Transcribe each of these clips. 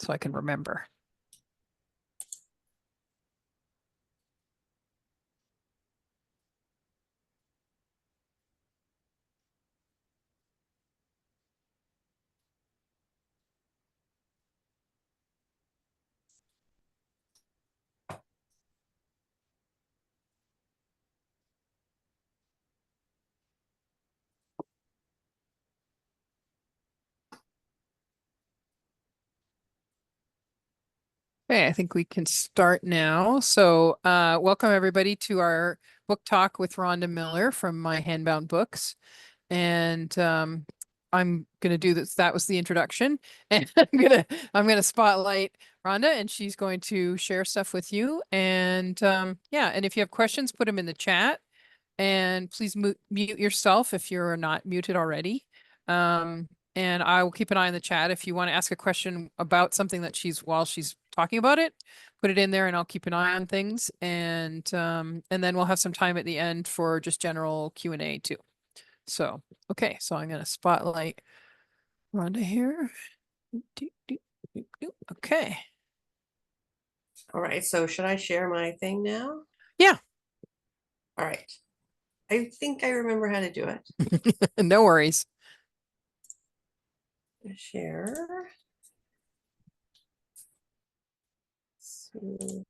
so I can remember. Okay, I think we can start now. So, welcome everybody to our book talk with Rhonda Miller from My Handbound Books. And I'm gonna do this. That was the introduction, and I'm gonna spotlight Rhonda, and she's going to share stuff with you. And yeah, and if you have questions, put them in the chat, and please mute yourself if you're not muted already. And I will keep an eye on the chat. If you want to ask a question about something that while she's talking about it, put it in there and I'll keep an eye on things. And then we'll have some time at the end for just general Q&A too. So, okay, so I'm going to spotlight Rhonda here. Okay. All right, so should I share my thing now? Yeah. All right. I think I remember how to do it. No worries. Share. So,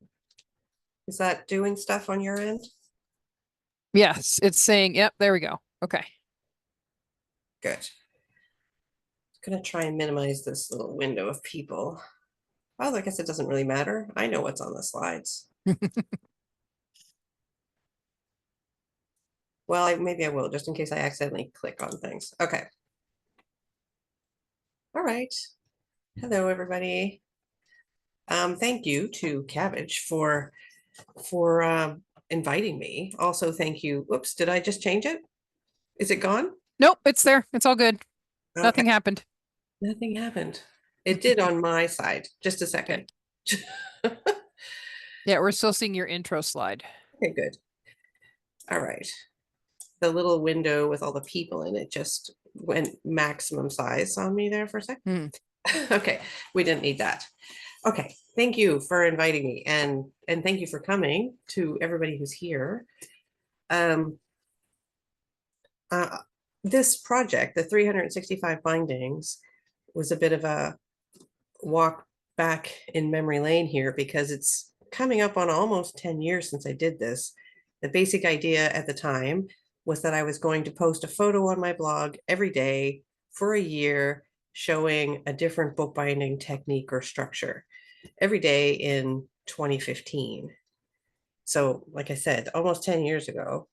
is that doing stuff on your end? Yes, it's saying, yep, there we go. Okay. Good. I'm gonna try and minimize this little window of people. Well, I guess it doesn't really matter. I know what's on the slides. Well, maybe I will, just in case I accidentally click on things. Okay. All right. Hello, everybody. Thank you to Cabbage for inviting me. Also, thank you. Whoops, did I just change it? Is it gone? Nope, it's there. It's all good. Okay. Nothing happened. Nothing happened. It did on my side. Just a second. Okay. Yeah, we're still seeing your intro slide. Okay, good. All right. The little window with all the people in it just went maximum size on me there for a second. Okay, we didn't need that. Okay, thank you for inviting me, and thank you for coming to everybody who's here. This project, the 365 bindings, was a bit of a walk back in memory lane here because it's coming up on almost 10 years since I did this. The basic idea at the time was that I was going to post a photo on my blog every day for a year showing a different bookbinding technique or structure every day in 2015. So, like I said, almost 10 years ago.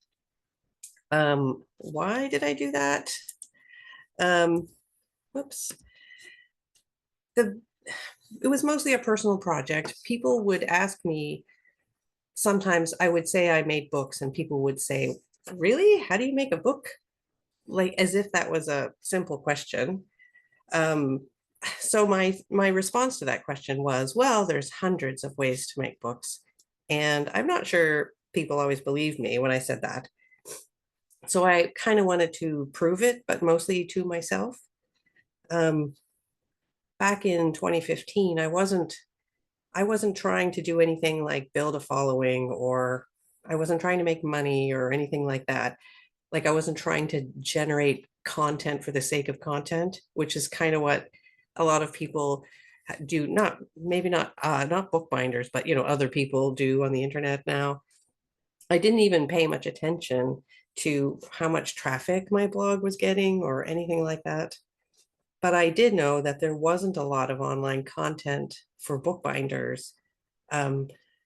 Why did I do that? Whoops. It was mostly a personal project. People would ask me, sometimes I would say I made books and people would say, really? How do you make a book? Like as if that was a simple question. So my response to that question was, well, there's hundreds of ways to make books. And I'm not sure people always believe me when I said that. So I kind of wanted to prove it, but mostly to myself. Back in 2015, I wasn't trying to do anything like build a following, or I wasn't trying to make money or anything like that. Like I wasn't trying to generate content for the sake of content, which is kind of what a lot of people do. Not bookbinders, but other people do on the internet now. I didn't even pay much attention to how much traffic my blog was getting or anything like that. But I did know that there wasn't a lot of online content for bookbinders.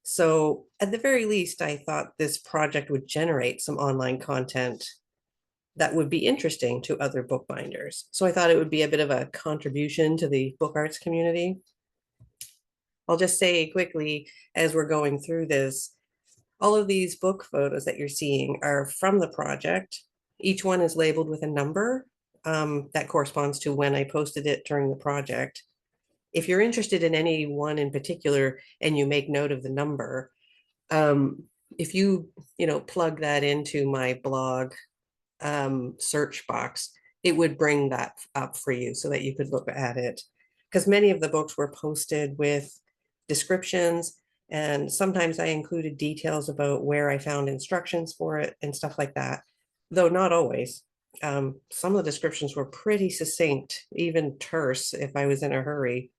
So at the very least, I thought this project would generate some online content that would be interesting to other bookbinders. So I thought it would be a bit of a contribution to the book arts community. I'll just say quickly, as we're going through this, all of these book photos that you're seeing are from the project. Each one is labeled with a number that corresponds to when I posted it during the project. If you're interested in any one in particular and you make note of the number, if you plug that into my blog search box, it would bring that up for you so that you could look at it. because many of the books were posted with descriptions, and sometimes I included details about where I found instructions for it and stuff like that, though not always. Some of the descriptions were pretty succinct, even terse if I was in a hurry.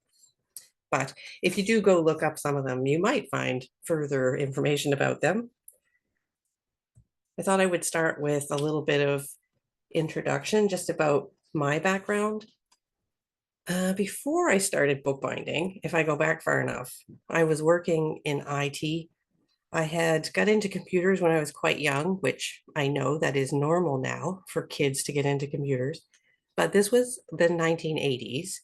But if you do go look up some of them, you might find further information about them. I thought I would start with a little bit of introduction just about my background. Before I started bookbinding, if I go back far enough, I was working in IT. I had got into computers when I was quite young, which I know that is normal now for kids to get into computers. But this was the 1980s,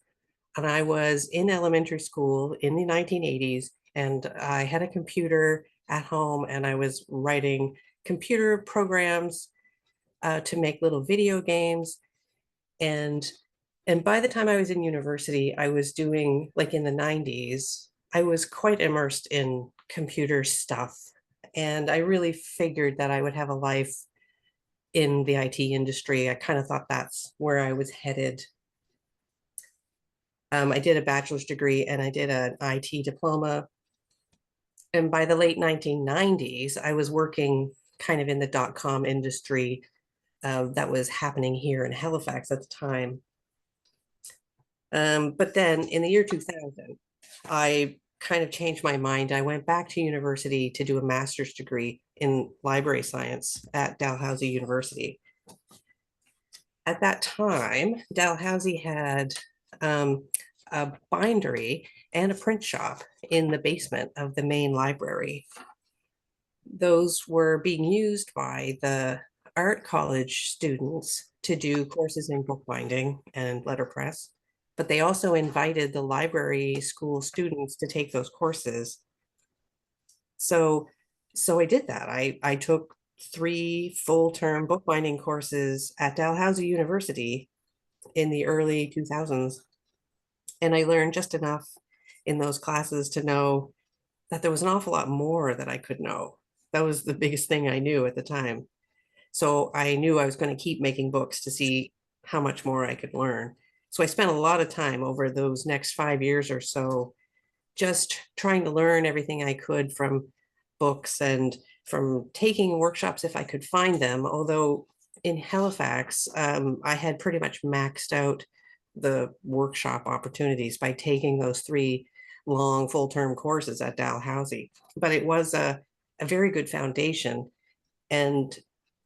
and I was in elementary school in the 1980s, and I had a computer at home, and I was writing computer programs to make little video games. And by the time I was in university, I was doing, like in the 90s, I was quite immersed in computer stuff. And I really figured that I would have a life in the IT industry. I kind of thought that's where I was headed. I did a bachelor's degree and I did an IT diploma. And by the late 1990s, I was working kind of in the .com industry that was happening here in Halifax at the time. But then in the year 2000, I kind of changed my mind. I went back to university to do a master's degree in library science at Dalhousie University. At that time, Dalhousie had a bindery and a print shop in the basement of the main library. Those were being used by the art college students to do courses in bookbinding and letterpress, but they also invited the library school students to take those courses. So I did that. I took 3 full-term bookbinding courses at Dalhousie University in the early 2000s. And I learned just enough in those classes to know that there was an awful lot more that I could know. That was the biggest thing I knew at the time. So I knew I was going to keep making books to see how much more I could learn. So I spent a lot of time over those next 5 years or so just trying to learn everything I could from books and from taking workshops if I could find them. Although in Halifax, I had pretty much maxed out the workshop opportunities by taking those 3 long full-term courses at Dalhousie. But it was a very good foundation and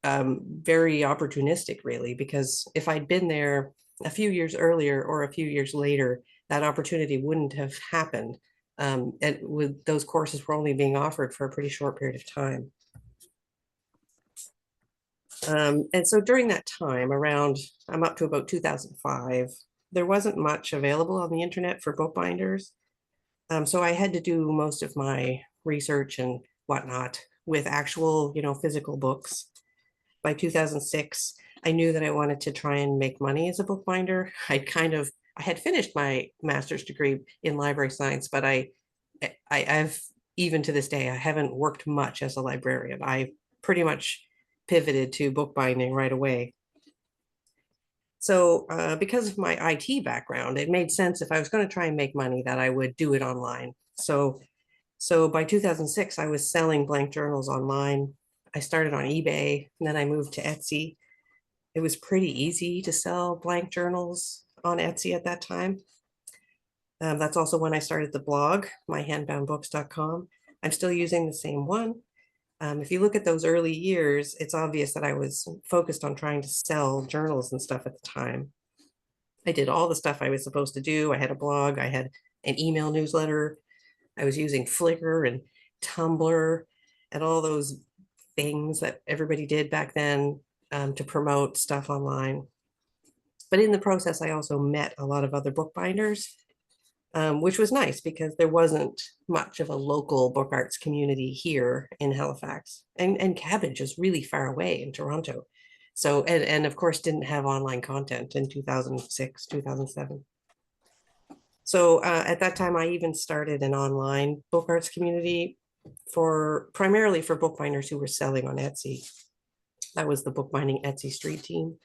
very opportunistic, really, because if I'd been there a few years earlier or a few years later, that opportunity wouldn't have happened. And with those courses were only being offered for a pretty short period of time. And so during that time, I'm up to about 2005, there wasn't much available on the internet for bookbinders. So I had to do most of my research and whatnot with actual, physical books. By 2006, I knew that I wanted to try and make money as a bookbinder. I had finished my master's degree in library science, but I've even to this day, I haven't worked much as a librarian. I pretty much pivoted to bookbinding right away. So because of my IT background, it made sense if I was going to try and make money that I would do it online. So by 2006, I was selling blank journals online. I started on eBay, and then I moved to Etsy. It was pretty easy to sell blank journals on Etsy at that time. That's also when I started the blog, MyHandboundBooks.com. I'm still using the same one. If you look at those early years, it's obvious that I was focused on trying to sell journals and stuff at the time. I did all the stuff I was supposed to do. I had a blog, I had an email newsletter. I was using Flickr and Tumblr and all those things that everybody did back then to promote stuff online. But in the process, I also met a lot of other bookbinders, which was nice because there wasn't much of a local book arts community here in Halifax. And Cabbage is really far away in Toronto. So, and of course, didn't have online content in 2006, 2007. So at that time, I even started an online book arts community primarily for bookbinders who were selling on Etsy. That was the Bookbinding Etsy Street team.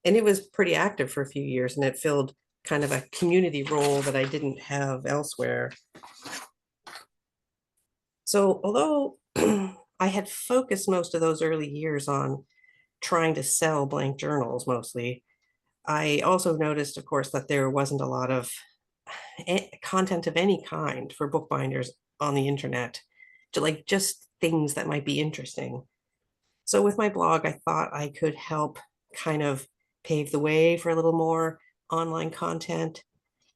And it was pretty active for a few years, and it filled kind of a community role that I didn't have elsewhere. So although I had focused most of those early years on trying to sell blank journals mostly, I also noticed, of course, that there wasn't a lot of content of any kind for bookbinders on the internet, to like just things that might be interesting. So with my blog, I thought I could help kind of pave the way for a little more online content.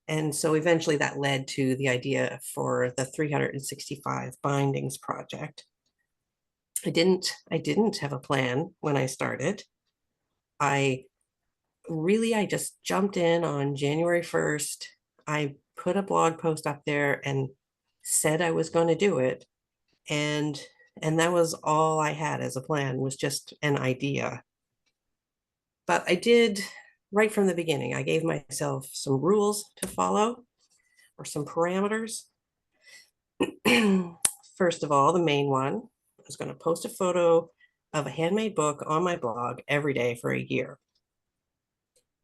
And so eventually that led to the idea for the 365 bindings project. I didn't have a plan when I started. I I just jumped in on January 1st. I put a blog post up there and said I was going to do it. And that was all I had as a plan, was just an idea. But I did right from the beginning. I gave myself some rules to follow, or some parameters. First of all, the main one, I was going to post a photo of a handmade book on my blog every day for a year.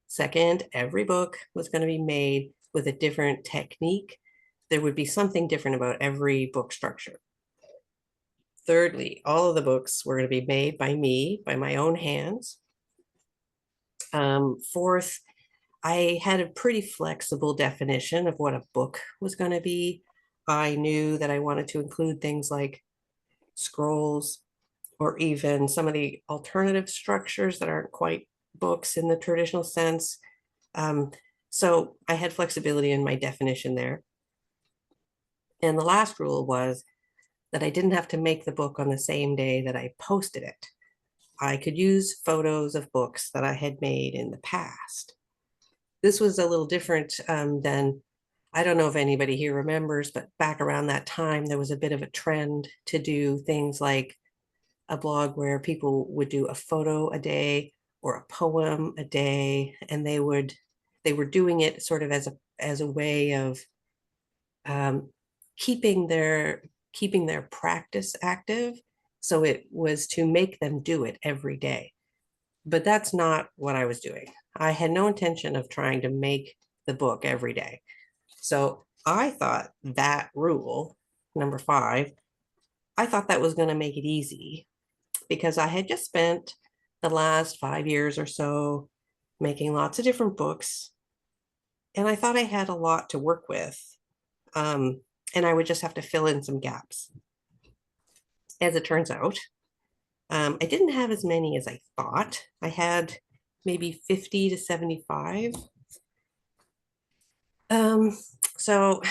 Second, every book was going to be made with a different technique. There would be something different about every book structure. Thirdly, all of the books were going to be made by me, by my own hands. Fourth, I had a pretty flexible definition of what a book was going to be. I knew that I wanted to include things like scrolls, or even some of the alternative structures that aren't quite books in the traditional sense. So I had flexibility in my definition there. And the last rule was that I didn't have to make the book on the same day that I posted it. I could use photos of books that I had made in the past. This was a little different than, I don't know if anybody here remembers, but back around that time, there was a bit of a trend to do things like a blog where people would do a photo a day or a poem a day, and they were doing it sort of as a way of keeping their practice active. So it was to make them do it every day. But that's not what I was doing. I had no intention of trying to make the book every day. So I thought that rule, number 5, I thought that was going to make it easy, because I had just spent the last 5 years or so making lots of different books. And I thought I had a lot to work with. And I would just have to fill in some gaps. As it turns out, I didn't have as many as I thought. I had maybe 50 to 75. So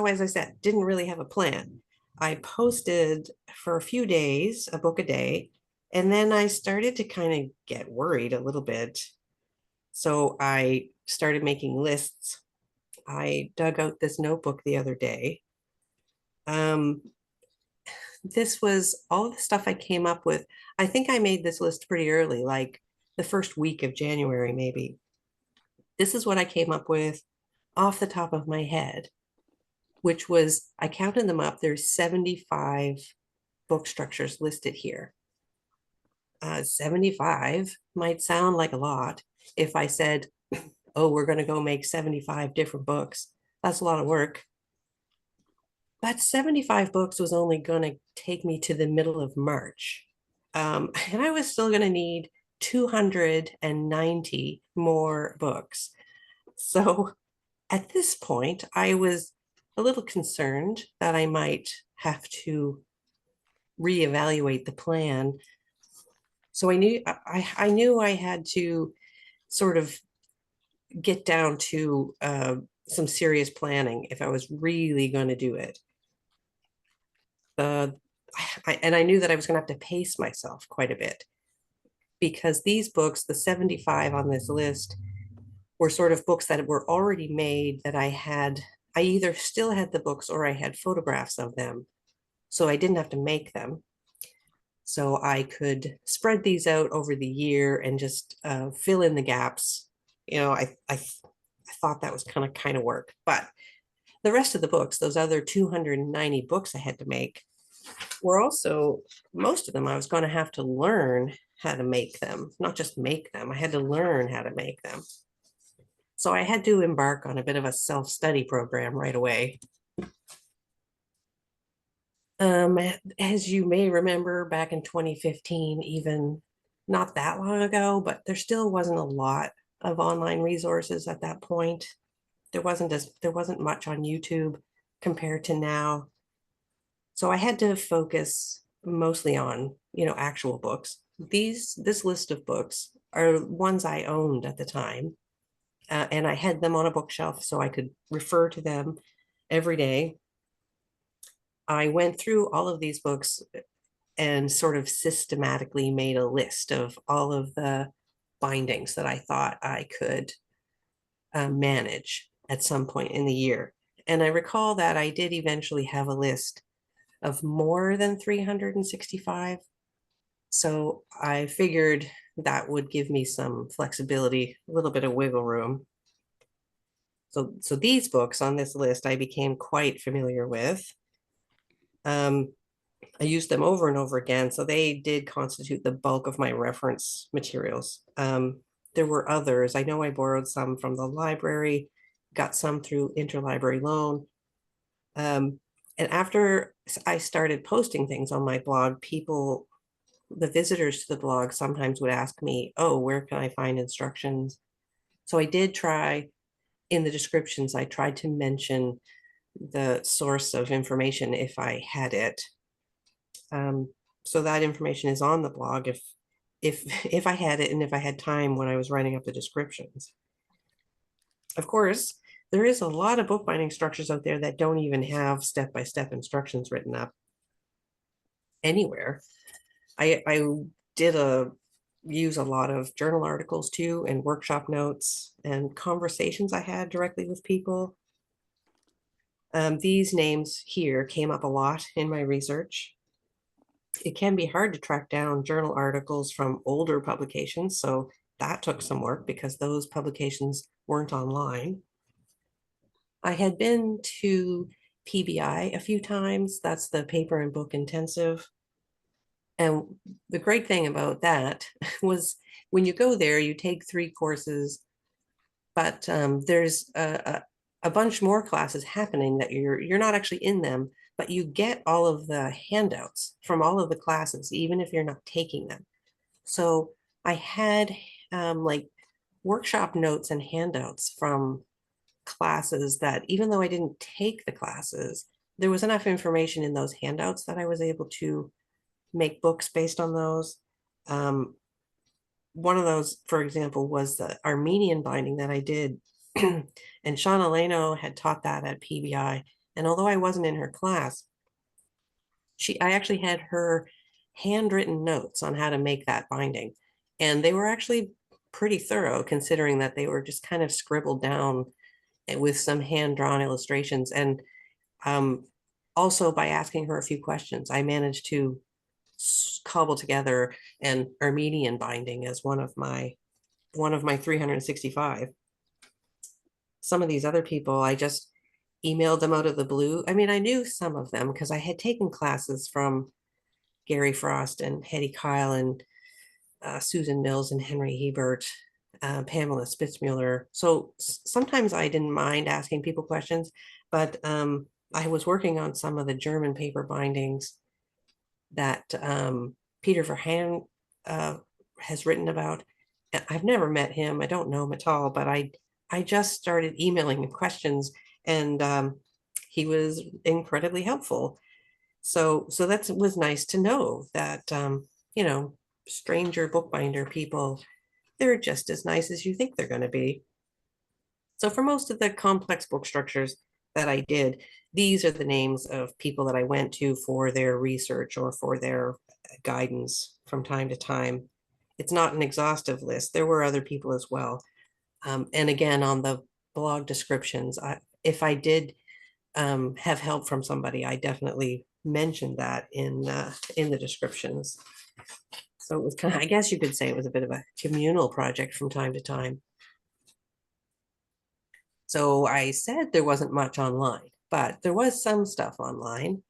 as I said, didn't really have a plan. I posted for a few days, a book a day, and then I started to kind of get worried a little bit. So I started making lists. I dug out this notebook the other day. This was all the stuff I came up with. I think I made this list pretty early, like the first week of January, maybe. This is what I came up with off the top of my head, which was, I counted them up. There's 75 book structures listed here. 75 might sound like a lot. If I said, oh, we're going to go make 75 different books, that's a lot of work. But 75 books was only going to take me to the middle of March. And I was still going to need 290 more books. So at this point, I was a little concerned that I might have to reevaluate the plan. So I knew I had to sort of get down to some serious planning if I was really going to do it. And I knew that I was going to have to pace myself quite a bit, because these books, the 75 on this list, were sort of books that were already made, that I either still had the books or I had photographs of them. So I didn't have to make them. So I could spread these out over the year and just fill in the gaps. I thought that was kind of work. But the rest of the books, those other 290 books I had to make, were also, most of them I was going to have to learn how to make them, not just make them. I had to learn how to make them. So I had to embark on a bit of a self-study program right away. As you may remember, back in 2015, even not that long ago, but there still wasn't a lot of online resources at that point. There wasn't much on YouTube compared to now. So I had to focus mostly on, actual books. This list of books are ones I owned at the time, and I had them on a bookshelf so I could refer to them every day. I went through all of these books and sort of systematically made a list of all of the bindings that I thought I could manage at some point in the year. And I recall that I did eventually have a list of more than 365. So I figured that would give me some flexibility, a little bit of wiggle room. So these books on this list I became quite familiar with. I used them over and over again, so they did constitute the bulk of my reference materials. There were others. I know I borrowed some from the library, got some through interlibrary loan. And after I started posting things on my blog, the visitors to the blog sometimes would ask me, oh, where can I find instructions? So I did try in the descriptions, I tried to mention the source of information if I had it. So that information is on the blog if I had it and if I had time when I was writing up the descriptions. Of course, there is a lot of bookbinding structures out there that don't even have step-by-step instructions written up anywhere. I did use a lot of journal articles too, and workshop notes and conversations I had directly with people. These names here came up a lot in my research. It can be hard to track down journal articles from older publications, so that took some work because those publications weren't online. I had been to PBI a few times. That's the Paper and Book Intensive. And the great thing about that was when you go there, you take 3 courses, but there's a bunch more classes happening that you're not actually in them, but you get all of the handouts from all of the classes, even if you're not taking them. So I had like workshop notes and handouts from classes that even though I didn't take the classes, there was enough information in those handouts that I was able to make books based on those. One of those, for example, was the Armenian binding that I did. And Shauna Leno had taught that at PBI. And although I wasn't in her class, I actually had her handwritten notes on how to make that binding. And they were actually pretty thorough considering that they were just kind of scribbled down with some hand-drawn illustrations. And also by asking her a few questions, I managed to cobble together an Armenian binding as one of my 365. Some of these other people, I just emailed them out of the blue. I mean, I knew some of them because I had taken classes from Gary Frost and Hetty Kyle and Susan Mills and Henry Hebert, Pamela Spitzmuller. So sometimes I didn't mind asking people questions, but I was working on some of the German paper bindings that Peter Verhan has written about. I've never met him. I don't know him at all, but I just started emailing him questions, and he was incredibly helpful. So that was nice to know that, stranger bookbinder people, they're just as nice as you think they're going to be. So for most of the complex book structures that I did, these are the names of people that I went to for their research or for their guidance from time to time. It's not an exhaustive list. There were other people as well. And again, on the blog descriptions, if I did have help from somebody, I definitely mentioned that in the descriptions. So it was kind of, I guess you could say it was a bit of a communal project from time to time. So I said there wasn't much online, but there was some stuff online.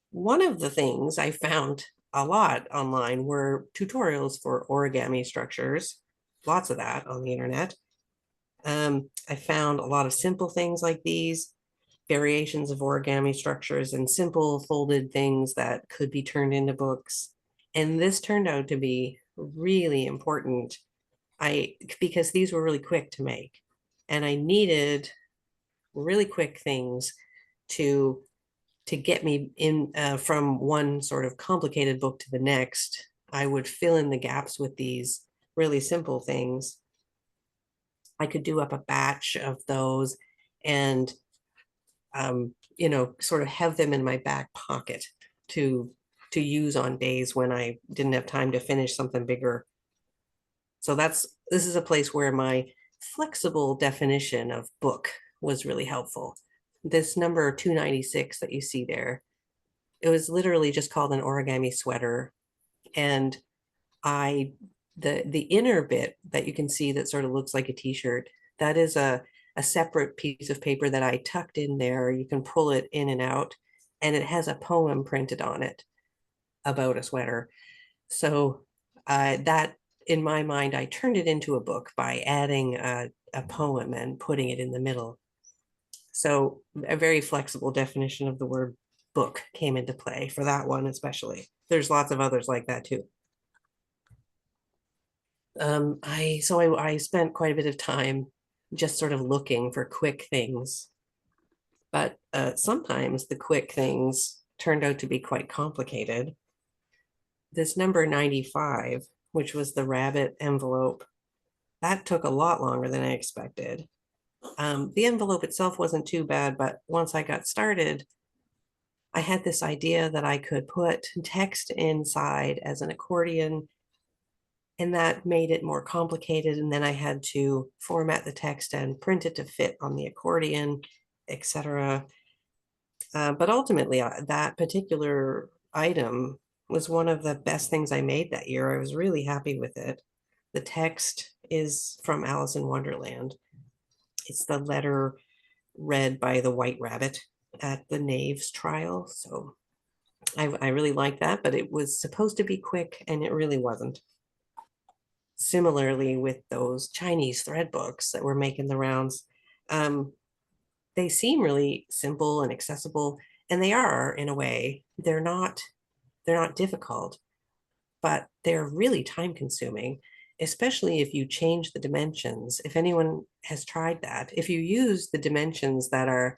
One of the things I found a lot online were tutorials for origami structures, lots of that on the internet. I found a lot of simple things like these, variations of origami structures and simple folded things that could be turned into books. And this turned out to be really important. Because these were really quick to make, and I needed really quick things to get me in from one sort of complicated book to the next. I would fill in the gaps with these really simple things. I could do up a batch of those and sort of have them in my back pocket to use on days when I didn't have time to finish something bigger. So this is a place where my flexible definition of book was really helpful. This number 296 that you see there, it was literally just called an origami sweater. And I the inner bit that you can see that sort of looks like a t-shirt, that is a separate piece of paper that I tucked in there. You can pull it in and out, and it has a poem printed on it about a sweater. So that, in my mind, I turned it into a book by adding a poem and putting it in the middle. So a very flexible definition of the word book came into play for that one, especially. There's lots of others like that too. I spent quite a bit of time just sort of looking for quick things, but sometimes the quick things turned out to be quite complicated. This number 95, which was the rabbit envelope, that took a lot longer than I expected. The envelope itself wasn't too bad, but once I got started, I had this idea that I could put text inside as an accordion, and that made it more complicated. And then I had to format the text and print it to fit on the accordion, etc. But ultimately, that particular item was one of the best things I made that year. I was really happy with it. The text is from Alice in Wonderland. It's the letter read by the White Rabbit at the Knave's trial. So I really like that, but it was supposed to be quick and it really wasn't. Similarly, with those Chinese thread books that were making the rounds, they seem really simple and accessible, and they are in a way. They're not difficult, but they're really time consuming, especially if you change the dimensions. If anyone has tried that, if you use the dimensions that are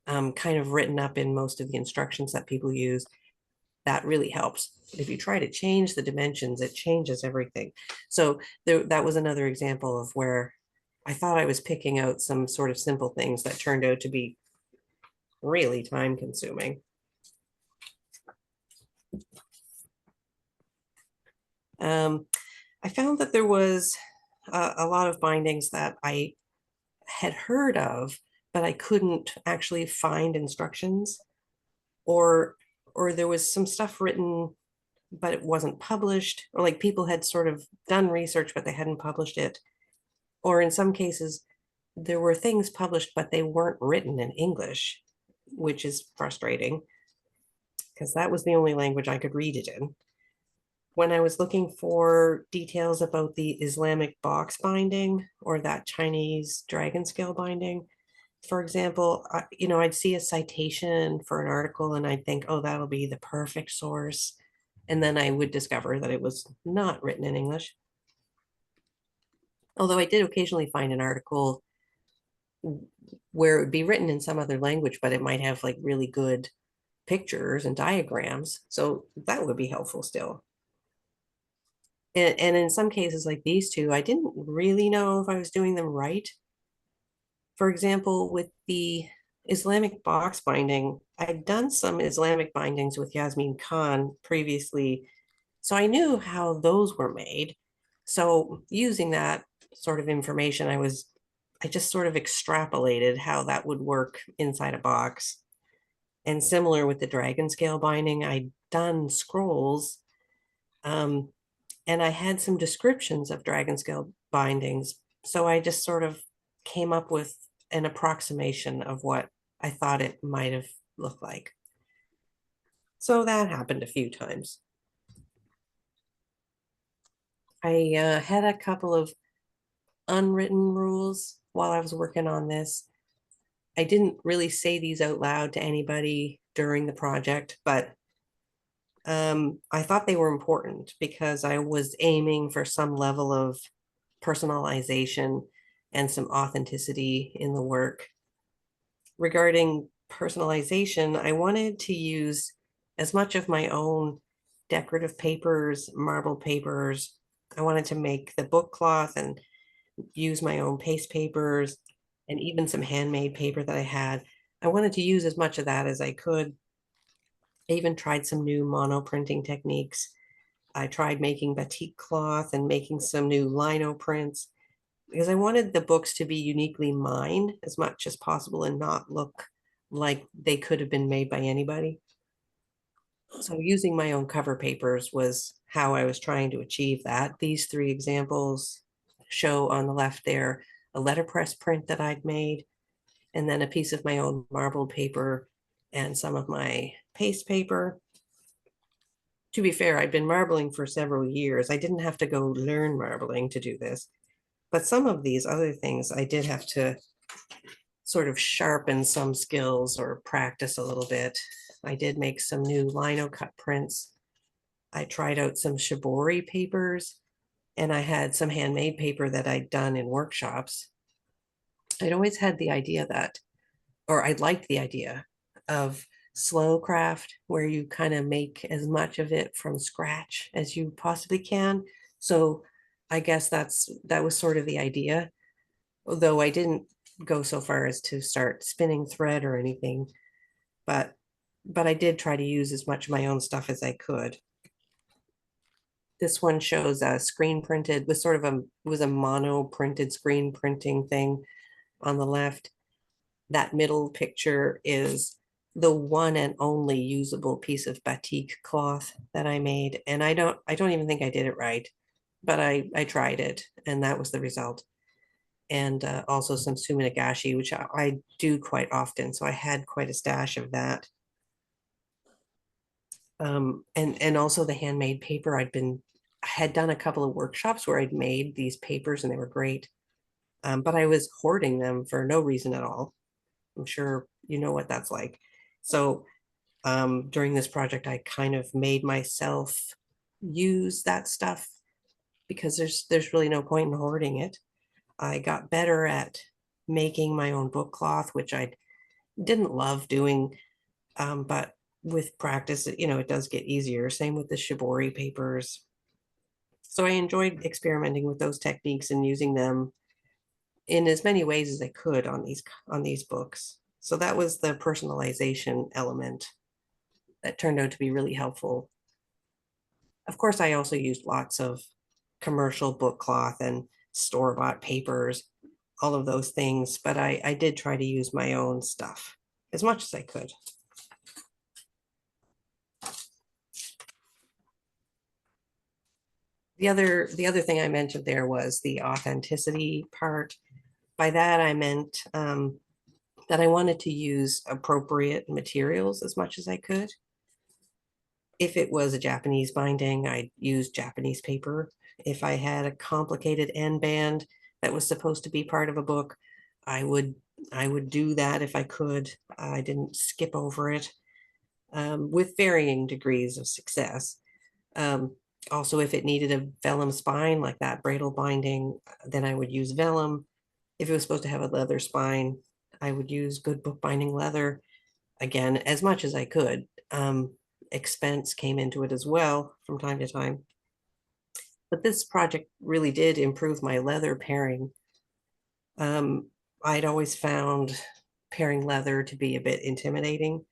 kind of written up in most of the instructions that people use, that really helps. But if you try to change the dimensions, it changes everything. So that was another example of where I thought I was picking out some sort of simple things that turned out to be really time consuming. I found that there was a lot of bindings that I had heard of, but I couldn't actually find instructions, or there was some stuff written, but it wasn't published, or like people had sort of done research, but they hadn't published it. Or in some cases, there were things published, but they weren't written in English, which is frustrating because that was the only language I could read it in. When I was looking for details about the Islamic box binding or that Chinese dragon scale binding, for example, I'd see a citation for an article and I'd think, oh, that'll be the perfect source. And then I would discover that it was not written in English. Although I did occasionally find an article where it would be written in some other language, but it might have like really good pictures and diagrams. So that would be helpful still. And in some cases like these two, I didn't really know if I was doing them right. For example, with the Islamic box binding, I'd done some Islamic bindings with Yasmin Khan previously, so I knew how those were made. So using that sort of information, I just sort of extrapolated how that would work inside a box. And similar with the dragon scale binding, I'd done scrolls, and I had some descriptions of dragon scale bindings. So I just sort of came up with an approximation of what I thought it might have looked like. So that happened a few times. I had a couple of unwritten rules while I was working on this. I didn't really say these out loud to anybody during the project, but I thought they were important because I was aiming for some level of personalization and some authenticity in the work. Regarding personalization, I wanted to use as much of my own decorative papers, marble papers. I wanted to make the book cloth and use my own paste papers and even some handmade paper that I had. I wanted to use as much of that as I could. I even tried some new mono printing techniques. I tried making batik cloth and making some new lino prints because I wanted the books to be uniquely mine as much as possible and not look like they could have been made by anybody. So using my own cover papers was how I was trying to achieve that. These three examples show on the left there a letterpress print that I'd made, and then a piece of my own marbled paper and some of my paste paper. To be fair, I'd been marbling for several years. I didn't have to go learn marbling to do this. But some of these other things I did have to sort of sharpen some skills or practice a little bit. I did make some new lino cut prints. I tried out some shibori papers, and I had some handmade paper that I'd done in workshops. I'd always had the idea that, or I liked the idea of slow craft, where you kind of make as much of it from scratch as you possibly can. So I guess that was sort of the idea, although I didn't go so far as to start spinning thread or anything, but I did try to use as much of my own stuff as I could. This one shows a screen printed, was sort of was a mono printed screen printing thing on the left. That middle picture is the one and only usable piece of batik cloth that I made. And I don't even think I did it right, but I tried it, and that was the result. And also some suminagashi, which I do quite often. So I had quite a stash of that. And also the handmade paper. I had done a couple of workshops where I'd made these papers and they were great. But I was hoarding them for no reason at all. I'm sure you know what that's like. So during this project, I kind of made myself use that stuff because there's really no point in hoarding it. I got better at making my own book cloth, which I didn't love doing, but with practice, it does get easier. Same with the shibori papers. So I enjoyed experimenting with those techniques and using them in as many ways as I could on these books. So that was the personalization element that turned out to be really helpful. Of course, I also used lots of commercial book cloth and store-bought papers, all of those things, but I did try to use my own stuff as much as I could. The other thing I mentioned there was the authenticity part. By that, I meant that I wanted to use appropriate materials as much as I could. If it was a Japanese binding, I'd use Japanese paper. If I had a complicated end band that was supposed to be part of a book, I would do that if I could. I didn't skip over it, with varying degrees of success. Also, if it needed a vellum spine like that Bradle binding, then I would use vellum. If it was supposed to have a leather spine, I would use good bookbinding leather. Again, as much as I could. Expense came into it as well from time to time. But this project really did improve my leather pairing. I'd always found pairing leather to be a bit intimidating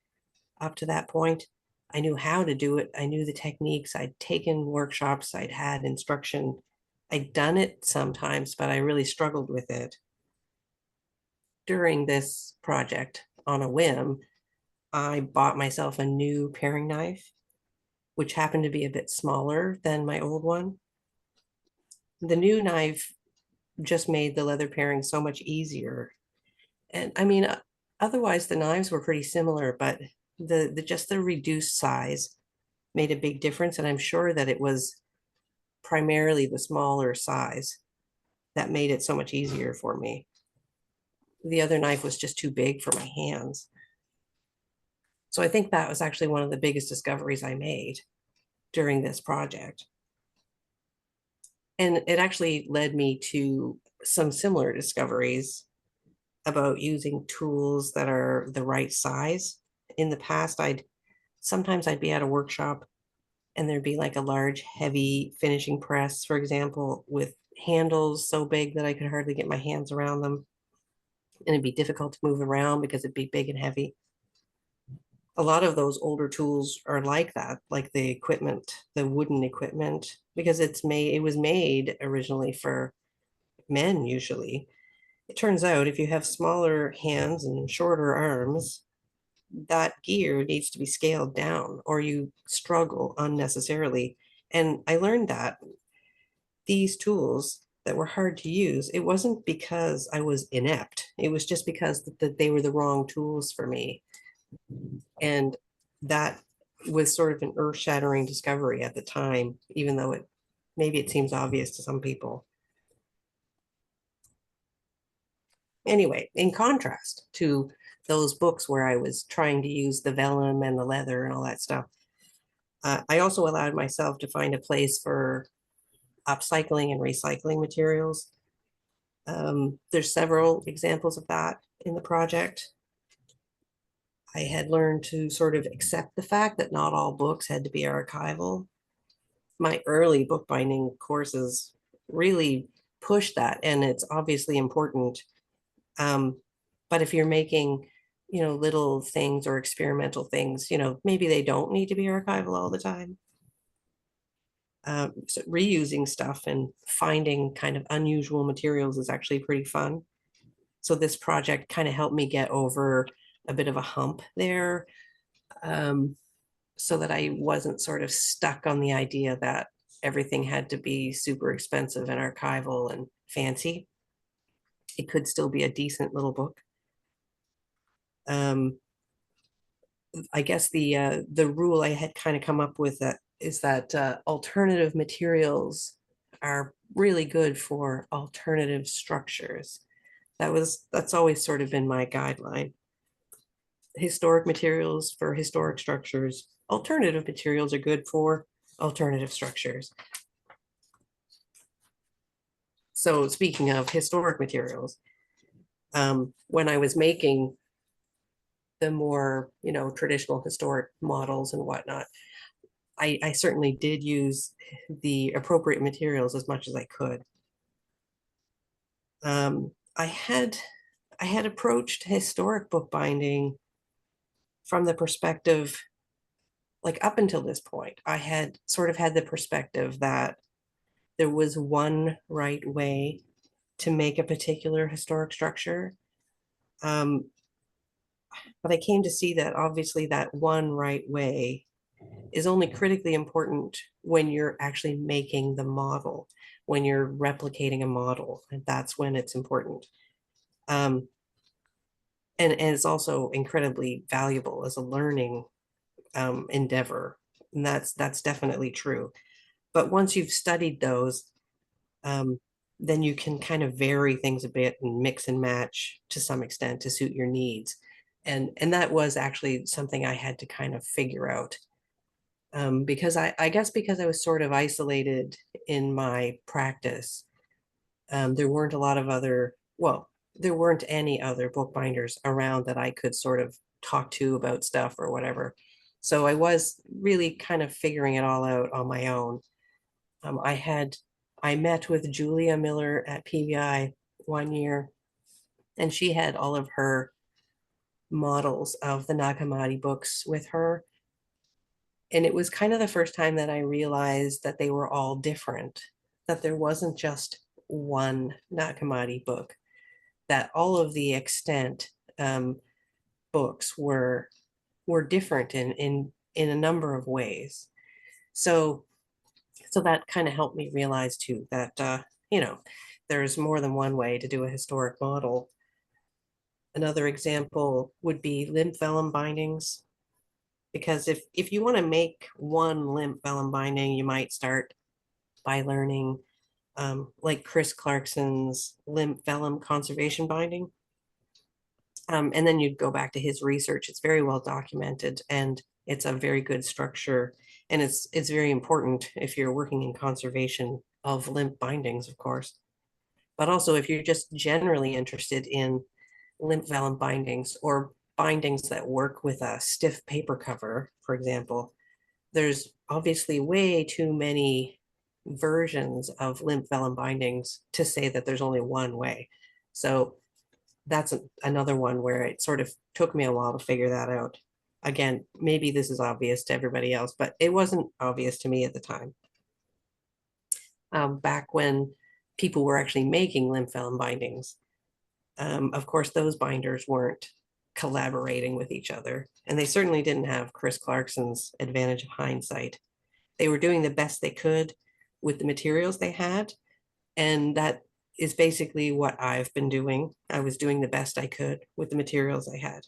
up to that point. I knew how to do it. I knew the techniques. I'd taken workshops. I'd had instruction. I'd done it sometimes, but I really struggled with it. During this project, on a whim, I bought myself a new paring knife, which happened to be a bit smaller than my old one. The new knife just made the leather pairing so much easier. And I mean, otherwise the knives were pretty similar, but just the reduced size made a big difference. And I'm sure that it was primarily the smaller size that made it so much easier for me. the other knife was just too big for my hands. So I think that was actually one of the biggest discoveries I made during this project. And it actually led me to some similar discoveries about using tools that are the right size. In the past, sometimes I'd be at a workshop and there'd be like a large, heavy finishing press, for example, with handles so big that I could hardly get my hands around them. And it'd be difficult to move around because it'd be big and heavy. A lot of those older tools are like that, like the equipment, the wooden equipment, because it was made originally for men usually. It turns out if you have smaller hands and shorter arms, that gear needs to be scaled down or you struggle unnecessarily. And I learned that these tools that were hard to use, it wasn't because I was inept. It was just because that they were the wrong tools for me. And that was sort of an earth-shattering discovery at the time, even though maybe it seems obvious to some people. Anyway, in contrast to those books where I was trying to use the vellum and the leather and all that stuff, I also allowed myself to find a place for upcycling and recycling materials. There's several examples of that in the project. I had learned to sort of accept the fact that not all books had to be archival. My early bookbinding courses really pushed that, and it's obviously important. But if you're making, little things or experimental things, maybe they don't need to be archival all the time. So reusing stuff and finding kind of unusual materials is actually pretty fun. So this project kind of helped me get over a bit of a hump there, so that I wasn't sort of stuck on the idea that everything had to be super expensive and archival and fancy. It could still be a decent little book. I guess the rule I had kind of come up with that is that alternative materials are really good for alternative structures. That's always sort of been my guideline. Historic materials for historic structures. Alternative materials are good for alternative structures. So speaking of historic materials, when I was making the more, traditional historic models and whatnot, I certainly did use the appropriate materials as much as I could. I had approached historic bookbinding from the perspective, like up until this point, I had sort of had the perspective that there was one right way to make a particular historic structure. But I came to see that obviously that one right way is only critically important when you're actually making the model, when you're replicating a model, and that's when it's important. And it's also incredibly valuable as a learning endeavor, and that's definitely true. But once you've studied those, then you can kind of vary things a bit and mix and match to some extent to suit your needs. And that was actually something I had to kind of figure out. Because I guess because I was sort of isolated in my practice, there weren't a lot of other, well, there weren't any other bookbinders around that I could sort of talk to about stuff or whatever. So I was really kind of figuring it all out on my own. I met with Julia Miller at PVI one year, and she had all of her models of the Nakamati books with her. And it was kind of the first time that I realized that they were all different, that there wasn't just one Nakamati book, that all of the extant books were different in a number of ways. So that kind of helped me realize too that there's more than one way to do a historic model. Another example would be limp vellum bindings, because if you want to make one limp vellum binding, you might start by learning like Chris Clarkson's limp vellum conservation binding. And then you'd go back to his research. It's very well documented, and it's a very good structure. And it's very important if you're working in conservation of limp bindings, of course. But also if you're just generally interested in limp vellum bindings or bindings that work with a stiff paper cover, for example, there's obviously way too many versions of limp vellum bindings to say that there's only one way. So that's another one where it sort of took me a while to figure that out. Again, maybe this is obvious to everybody else, but it wasn't obvious to me at the time. Back when people were actually making limp vellum bindings, of course, those binders weren't collaborating with each other, and they certainly didn't have Chris Clarkson's advantage of hindsight. They were doing the best they could with the materials they had, and that is basically what I've been doing. I was doing the best I could with the materials I had.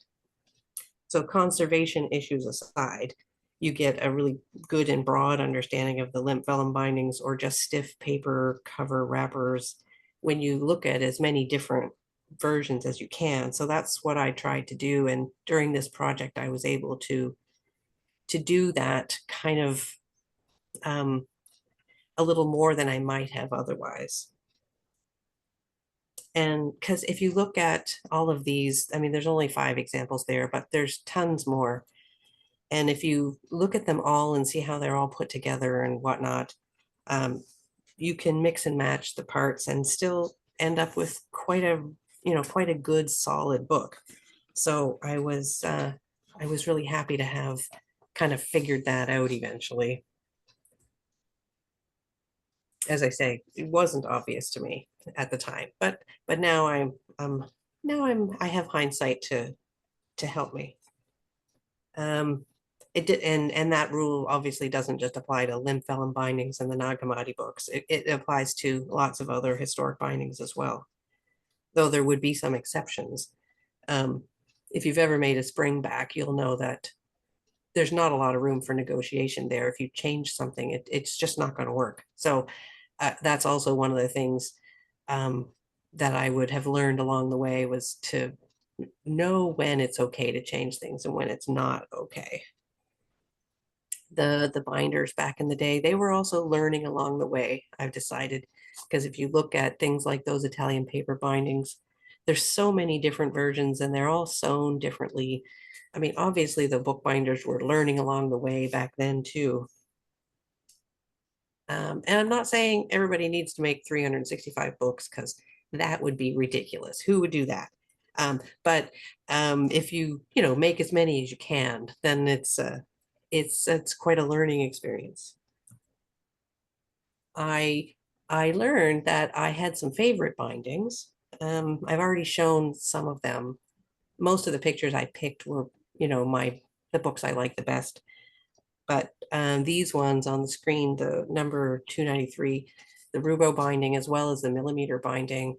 So conservation issues aside, you get a really good and broad understanding of the limp vellum bindings or just stiff paper cover wrappers when you look at as many different versions as you can. So that's what I tried to do. And during this project, I was able to do that kind of a little more than I might have otherwise. And because if you look at all of these, I mean, there's only 5 examples there, but there's tons more. And if you look at them all and see how they're all put together and whatnot, you can mix and match the parts and still end up with quite a good solid book. So I was really happy to have kind of figured that out eventually. As I say, it wasn't obvious to me at the time, but now I have hindsight to help me. It did, and that rule obviously doesn't just apply to limp vellum bindings and the Nagamati books. It applies to lots of other historic bindings as well, though there would be some exceptions. If you've ever made a springback, you'll know that there's not a lot of room for negotiation there. If you change something, it's just not going to work. So that's also one of the things that I would have learned along the way, was to know when it's okay to change things and when it's not okay. The binders back in the day, they were also learning along the way, I've decided, because if you look at things like those Italian paper bindings, there's so many different versions and they're all sewn differently. I mean, obviously the bookbinders were learning along the way back then too. And I'm not saying everybody needs to make 365 books, because that would be ridiculous. Who would do that? But if you make as many as you can, then it's quite a learning experience. I learned that I had some favorite bindings. I've already shown some of them. Most of the pictures I picked were, the books I like the best. But these ones on the screen, the number 293, the Rubo binding, as well as the millimeter binding,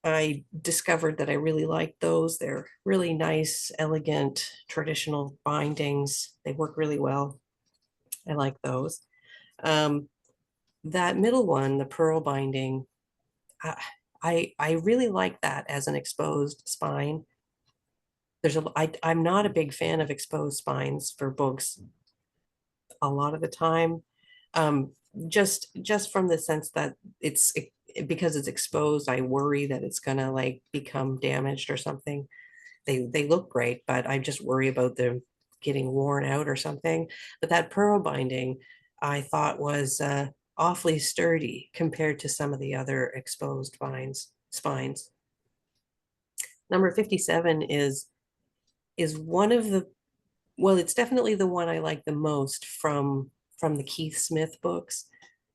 I discovered that I really liked those. They're really nice, elegant, traditional bindings. They work really well. I like those. That middle one, the pearl binding, I really like that as an exposed spine. I'm not a big fan of exposed spines for books a lot of the time. Just from the sense that because it's exposed, I worry that it's gonna like become damaged or something. They look great, but I just worry about them getting worn out or something. But that pearl binding, I thought was awfully sturdy compared to some of the other exposed spines. Number 57 is one of the, well, it's definitely the one I like the most from the Keith Smith books.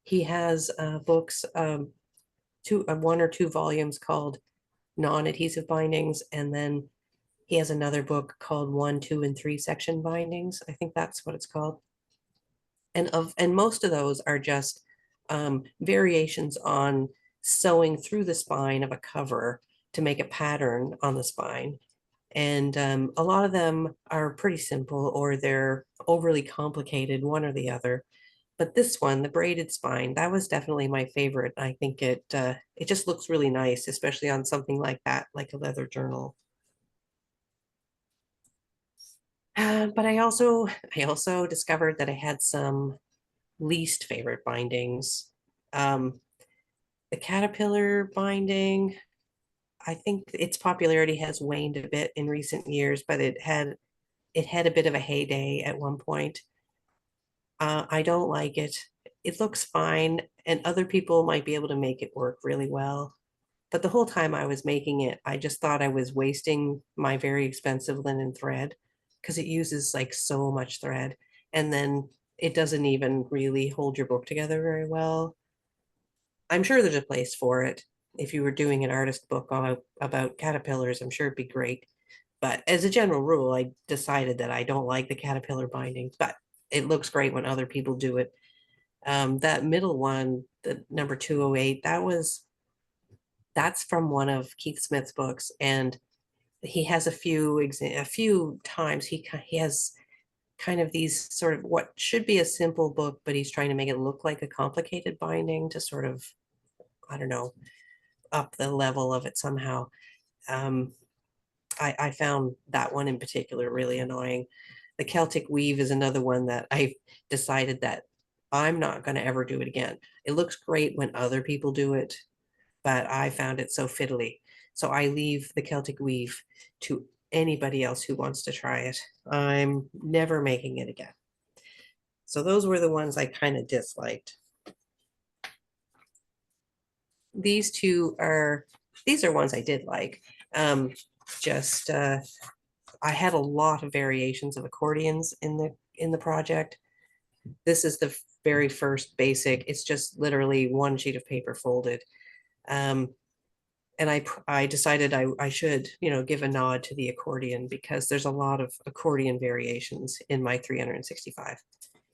He has books, 1 or 2 volumes called non-adhesive bindings, and then he has another book called 1, 2, and 3 section bindings. I think that's what it's called. And most of those are just variations on sewing through the spine of a cover to make a pattern on the spine. And a lot of them are pretty simple, or they're overly complicated, one or the other. But this one, the braided spine, that was definitely my favorite. I think it just looks really nice, especially on something like that, like a leather journal. But I also discovered that I had some least favorite bindings. Um, the caterpillar binding, I think its popularity has waned a bit in recent years, but it had a bit of a heyday at one point. I don't like it. It looks fine, and other people might be able to make it work really well. But the whole time I was making it, I just thought I was wasting my very expensive linen thread because it uses like so much thread. And then it doesn't even really hold your book together very well. I'm sure there's a place for it. If you were doing an artist book about caterpillars, I'm sure it'd be great. But as a general rule, I decided that I don't like the caterpillar binding, but it looks great when other people do it. That middle one, the number 208, that's from one of Keith Smith's books, and he has a few times he has kind of these sort of what should be a simple book, but he's trying to make it look like a complicated binding to sort of, I don't know, up the level of it somehow. Um, I found that one in particular really annoying. The Celtic weave is another one that I decided that I'm not going to ever do it again. It looks great when other people do it, but I found it so fiddly. So I leave the Celtic weave to anybody else who wants to try it. I'm never making it again. So those were the ones I kind of disliked. These two are these are ones I did like. Um, just I had a lot of variations of accordions in the project. This is the very first basic. It's just literally one sheet of paper folded. Um, and I decided I should, give a nod to the accordion because there's a lot of accordion variations in my 365.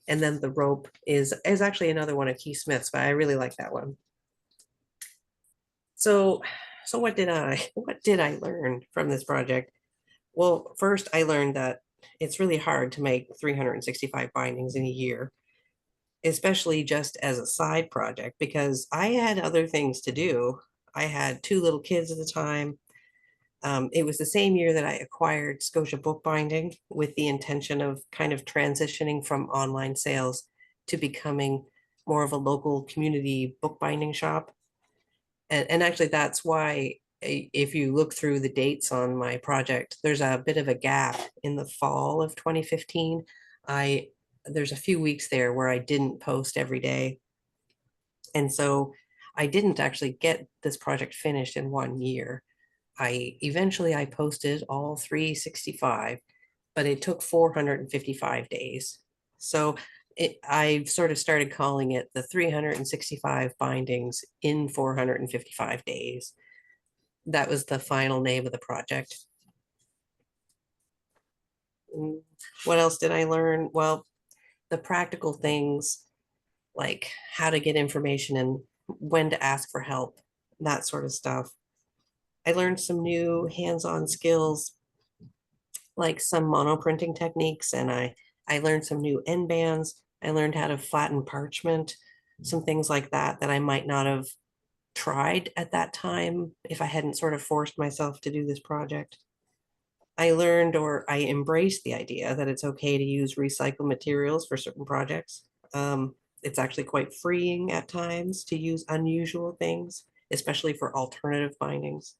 And then the rope is actually another one of Keith Smith's, but I really like that one. So so what did I learn from this project? Well, first I learned that it's really hard to make 365 bindings in a year, especially just as a side project, because I had other things to do. I had two little kids at the time. It was the same year that I acquired Scotia Bookbinding with the intention of kind of transitioning from online sales to becoming more of a local community bookbinding shop. And actually, that's why if you look through the dates on my project, there's a bit of a gap in the fall of 2015. I There's a few weeks there where I didn't post every day. And so I didn't actually get this project finished in 1 year. I posted all 365, but it took 455 days. So I sort of started calling it the 365 bindings in 455 days. That was the final name of the project. What else did I learn? Well, the practical things like how to get information and when to ask for help, that sort of stuff. I learned some new hands-on skills like some mono printing techniques, and I learned some new end bands. I learned how to flatten parchment, some things like that I might not have tried at that time if I hadn't sort of forced myself to do this project. I learned, or I embraced, the idea that it's okay to use recycled materials for certain projects. It's actually quite freeing at times to use unusual things, especially for alternative bindings.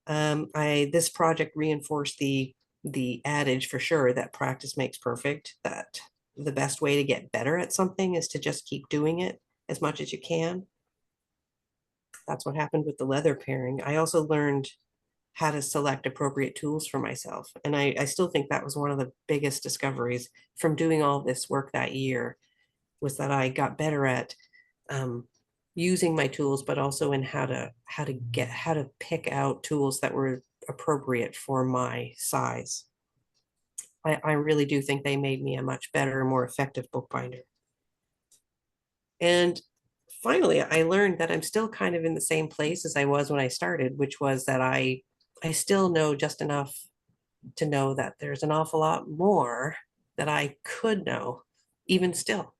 I This project reinforced the adage for sure that practice makes perfect, that the best way to get better at something is to just keep doing it as much as you can. That's what happened with the leather pairing. I also learned how to select appropriate tools for myself. And I still think that was one of the biggest discoveries from doing all this work that year, was that I got better at um, using my tools, but also in how to pick out tools that were appropriate for my size. I really do think they made me a much better, more effective bookbinder. And finally, I learned that I'm still kind of in the same place as I was when I started, which was that I still know just enough to know that there's an awful lot more that I could know, even still.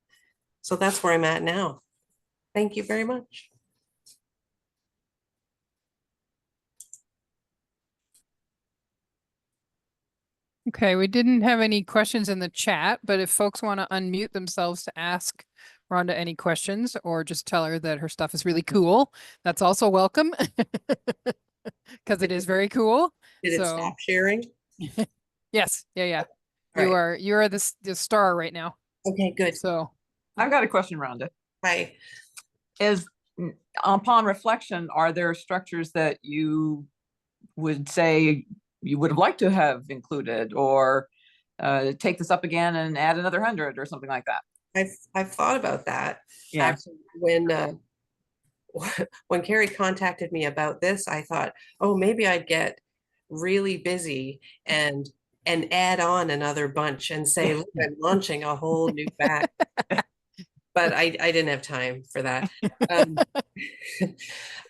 So that's where I'm at now. Thank you very much. Okay, we didn't have any questions in the chat, but if folks want to unmute themselves to ask Rhonda any questions or just tell her that her stuff is really cool, that's also welcome because it is very cool. Did it stop sharing? Yes, yeah. All right. You are the star right now. Okay, good. So I've got a question, Rhonda. Hi. Is upon reflection, are there structures that you would say you would have liked to have included, or take this up again and add another 100 or something like that? I've thought about that. Yeah. Actually, when Carrie contacted me about this, I thought, oh, maybe I'd get really busy and add on another bunch and say, look, I'm launching a whole new batch. But I didn't have time for that.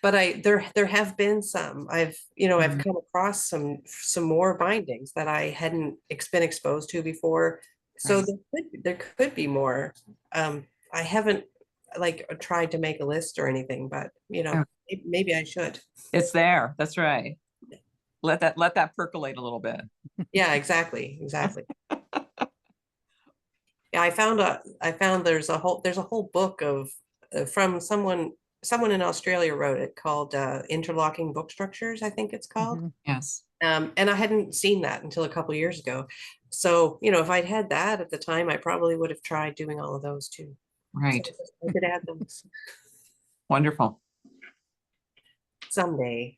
But there have been some. I've come across some more bindings that I hadn't been exposed to before. So there could be more. I haven't tried to make a list or anything, but maybe I should. It's there. That's right. Let that percolate a little bit. Yeah, exactly. Yeah, I found there's a whole book of from someone in Australia wrote it, called Interlocking Book Structures, I think it's called. Yes. And I hadn't seen that until a couple years ago. So, if I'd had that at the time, I probably would have tried doing all of those too. Right. So I could add those Wonderful. someday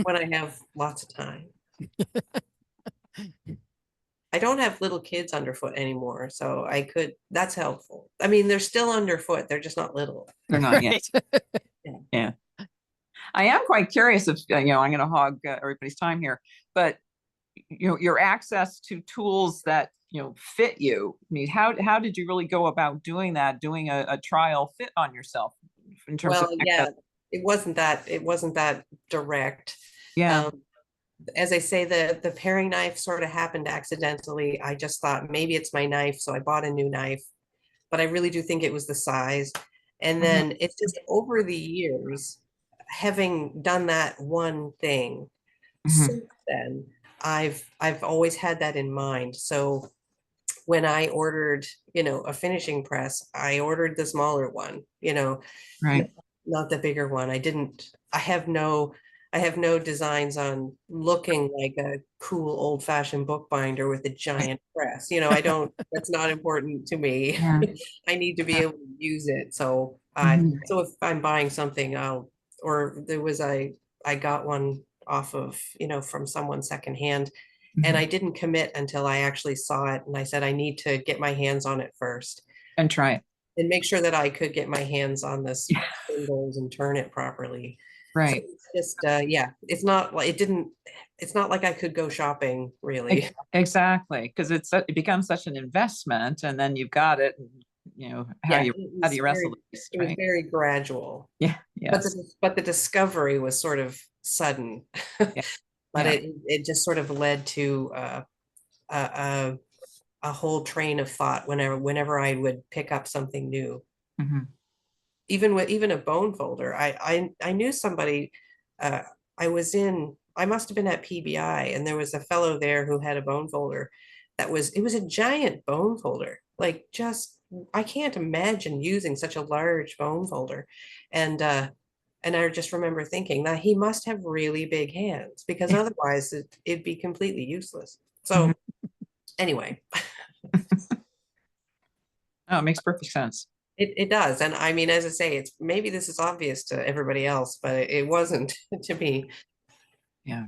when I have lots of time. I don't have little kids underfoot anymore, so that's helpful. I mean, they're still underfoot, they're just not little. They're not yet. Yeah. I am quite curious if, I'm going to hog everybody's time here, but your access to tools that, fit you. I mean, how did you really go about doing that, doing a trial fit on yourself in terms of access? It wasn't that direct. Yeah. As I say, the paring knife sort of happened accidentally. I just thought maybe it's my knife, so I bought a new knife, but I really do think it was the size. And then it's just over the years, having done that one thing, since then, I've always had that in mind. So when I ordered, a finishing press, I ordered the smaller one, Right. not the bigger one. I have no designs on looking like a cool old-fashioned bookbinder with a giant press. That's not important to me. Yeah. I need to be able to use it. So so if I'm buying something, I got one off of, from someone secondhand. And I didn't commit until I actually saw it. And I said, I need to get my hands on it first. And try it. And make sure that I could get my hands on this spindles and turn it properly. Right. So it's just, it's not like I could go shopping really. Exactly. Because it becomes such an investment, and then you've got it, and, how do you wrestle this, right? It was very gradual. Yeah. Yes. But the discovery was sort of sudden. Yeah. But it just sort of led to a whole train of thought whenever I would pick up something new. Even a bone folder. I knew somebody. I must have been at PBI, and there was a fellow there who had a bone folder it was a giant bone folder. Like, just, I can't imagine using such a large bone folder. And I just remember thinking that he must have really big hands, because otherwise it'd be completely useless. So anyway. Oh, it makes perfect sense. It does. And I mean, as I say, maybe this is obvious to everybody else, but it wasn't to me. Yeah.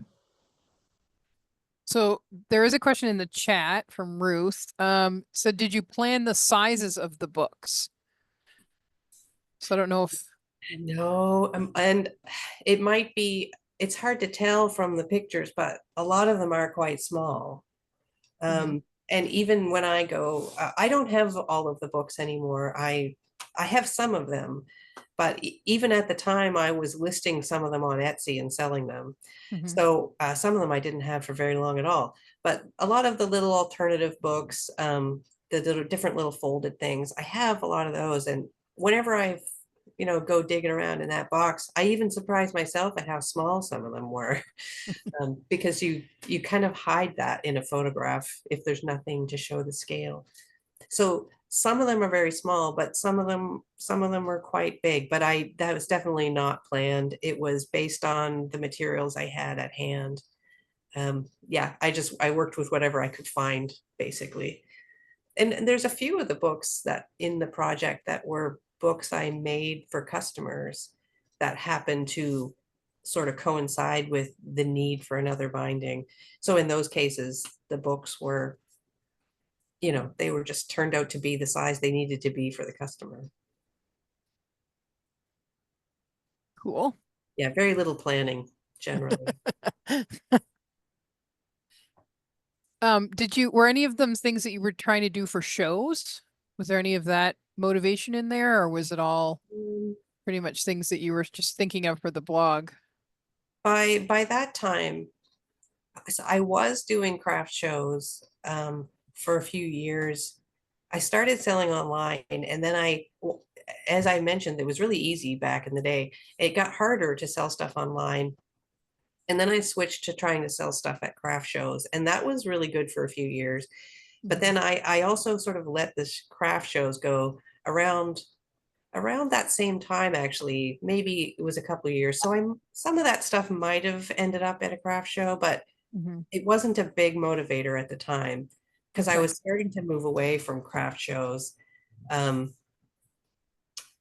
So there is a question in the chat from Ruth. So did you plan the sizes of the books? So I don't know if. No, and it might be, it's hard to tell from the pictures, but a lot of them are quite small. And even when I go, I don't have all of the books anymore. I have some of them, but even at the time I was listing some of them on Etsy and selling them. So some of them I didn't have for very long at all. But a lot of the little alternative books, the different little folded things, I have a lot of those. And whenever I've you know, go digging around in that box. I even surprised myself at how small some of them were. Because you kind of hide that in a photograph if there's nothing to show the scale. So some of them are very small, but some of them were quite big. But that was definitely not planned. It was based on the materials I had at hand. Yeah, I worked with whatever I could find, basically. And there's a few of the books that in the project that were books I made for customers that happened to sort of coincide with the need for another binding. So in those cases, the books were, you know, they were just turned out to be the size they needed to be for the customer. Cool. Yeah, very little planning generally. Were any of them things that you were trying to do for shows? Was there any of that motivation in there, or was it all pretty much things that you were just thinking of for the blog? By that time, so I was doing craft shows for a few years. I started selling online, and then as I mentioned, it was really easy back in the day. It got harder to sell stuff online. And then I switched to trying to sell stuff at craft shows, and that was really good for a few years. But then I also sort of let this craft shows go around that same time, actually. Maybe it was a couple of years. So some of that stuff might have ended up at a craft show, but it wasn't a big motivator at the time because I was starting to move away from craft shows.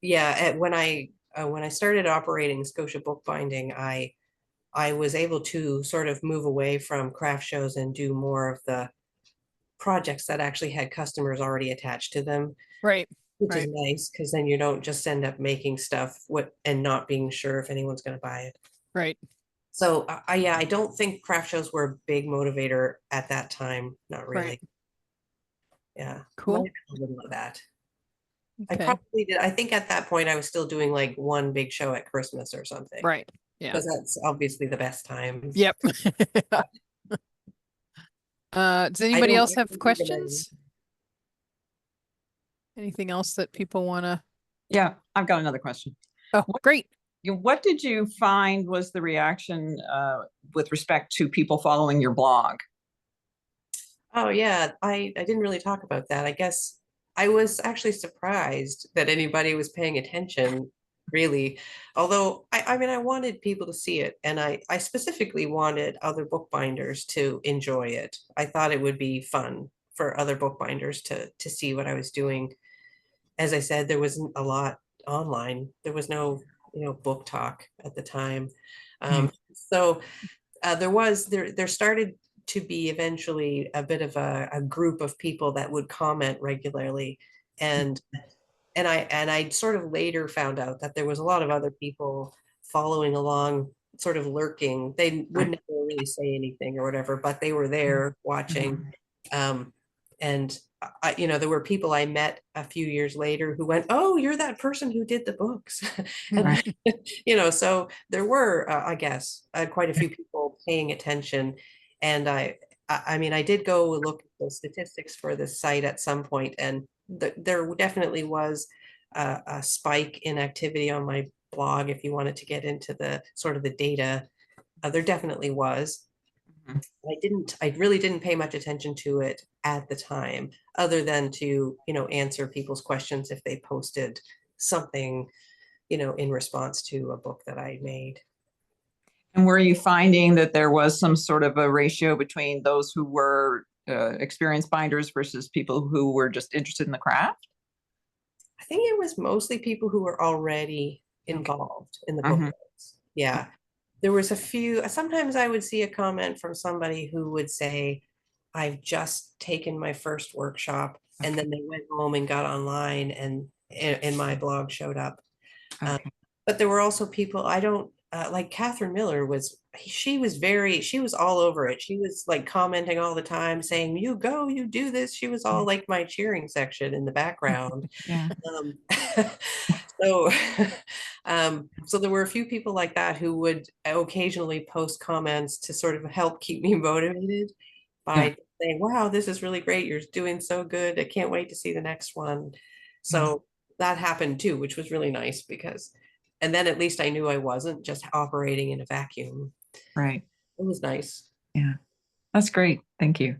Yeah, when I started operating Scotia Bookbinding, I was able to sort of move away from craft shows and do more of the projects that actually had customers already attached to them. Right. Which is nice because then you don't just end up making stuff and not being sure if anyone's going to buy it. Right. So yeah, I don't think craft shows were a big motivator at that time. Not really. Right. Yeah. Cool. A little of that. Okay. I probably did. I think at that point I was still doing like one big show at Christmas or something. Right. Yeah. Because that's obviously the best time. Yep. Does anybody else have questions? Anything else that people want to? Yeah, I've got another question. Oh, great. What did you find was the reaction with respect to people following your blog? Oh yeah, I didn't really talk about that. I guess I was actually surprised that anybody was paying attention, really. Although I mean I wanted people to see it, and I specifically wanted other bookbinders to enjoy it. I thought it would be fun for other bookbinders to see what I was doing. As I said, there wasn't a lot online. There was no, you know, book talk at the time. So there started to be eventually a bit of a group of people that would comment regularly. And I sort of later found out that there was a lot of other people following along, sort of lurking. They would never really say anything or whatever, but they were there watching. And you know, there were people I met a few years later who went, "Oh, you're that person who did the books." And, you know, so there were, I guess, quite a few people paying attention. And I mean, I did go look at the statistics for this site at some point, and there definitely was a spike in activity on my blog. If you wanted to get into the sort of the data, there definitely was. I really didn't pay much attention to it at the time, other than to, you know, answer people's questions if they posted something, you know, in response to a book that I made. And were you finding that there was some sort of a ratio between those who were experienced binders versus people who were just interested in the craft? I think it was mostly people who were already involved in the book. Yeah. There was a few, sometimes I would see a comment from somebody who would say, "I've just taken my first workshop," and then they went home and got online and my blog showed up. But there were also people I don't like. Catherine Miller she was all over it. She was like commenting all the time saying, "You go, you do this." She was all like my cheering section in the background. Yeah. So so there were a few people like that who would occasionally post comments to sort of help keep me motivated by saying, "Wow, this is really great. You're doing so good. I can't wait to see the next one." So that happened too, which was really nice because, and then at least I knew I wasn't just operating in a vacuum. Right. It was nice. Yeah. That's great. Thank you.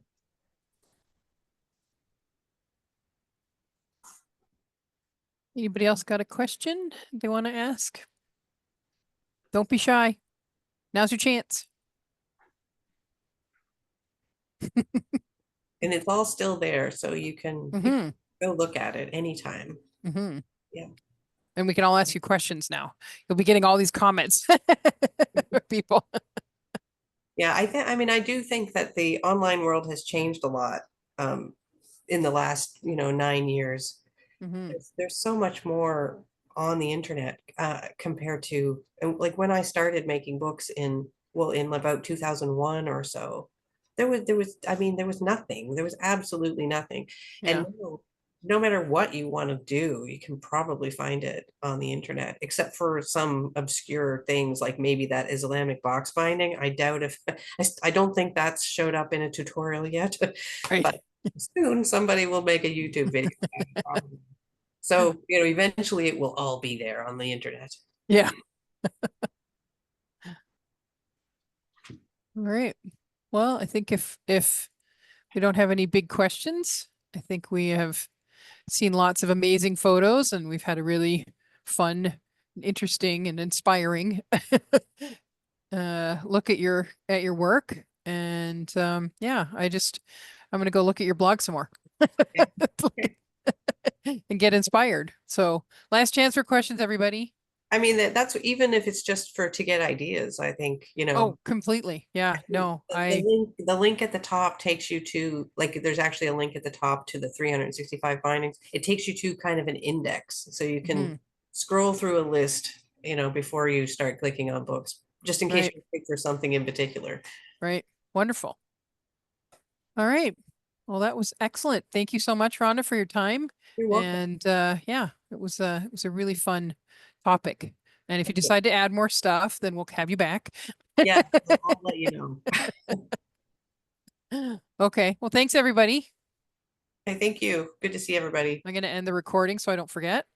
Anybody else got a question they want to ask? Don't be shy. Now's your chance. And it's all still there, so you can go look at it anytime. Yeah. And we can all ask you questions now. You'll be getting all these comments. People. Yeah, I mean, I do think that the online world has changed a lot in the last, 9 years. There's so much more on the internet compared to, and like when I started making books in about 2001 or so, there was nothing. There was absolutely nothing. Yeah. And no matter what you want to do, you can probably find it on the internet, except for some obscure things like maybe that Islamic box binding. I doubt if I don't think that's showed up in a tutorial yet, Right. but soon somebody will make a YouTube video. Probably. So, eventually it will all be there on the internet. Yeah. All right. Well, I think if we don't have any big questions, I think we have seen lots of amazing photos and we've had a really fun, interesting and inspiring look at your work. And yeah, I'm gonna go look at your blog some more. And get inspired. So last chance for questions, everybody. I mean, that's even if it's just to get ideas, I think, Oh, completely. Yeah, no, the link at the top takes you to, like, there's actually a link at the top to the 365 bindings. It takes you to kind of an index. So you can scroll through a list, before you start clicking on books, just in case you pick for something in particular. Right. Wonderful. All right. Well, that was excellent. Thank you so much, Rhonda, for your time. You're welcome. And yeah, it was a really fun topic. And if you decide to add more stuff, then we'll have you back. Yeah, I'll let you know. Okay. Well, thanks, everybody. Okay, thank you. Good to see everybody. I'm going to end the recording so I don't forget.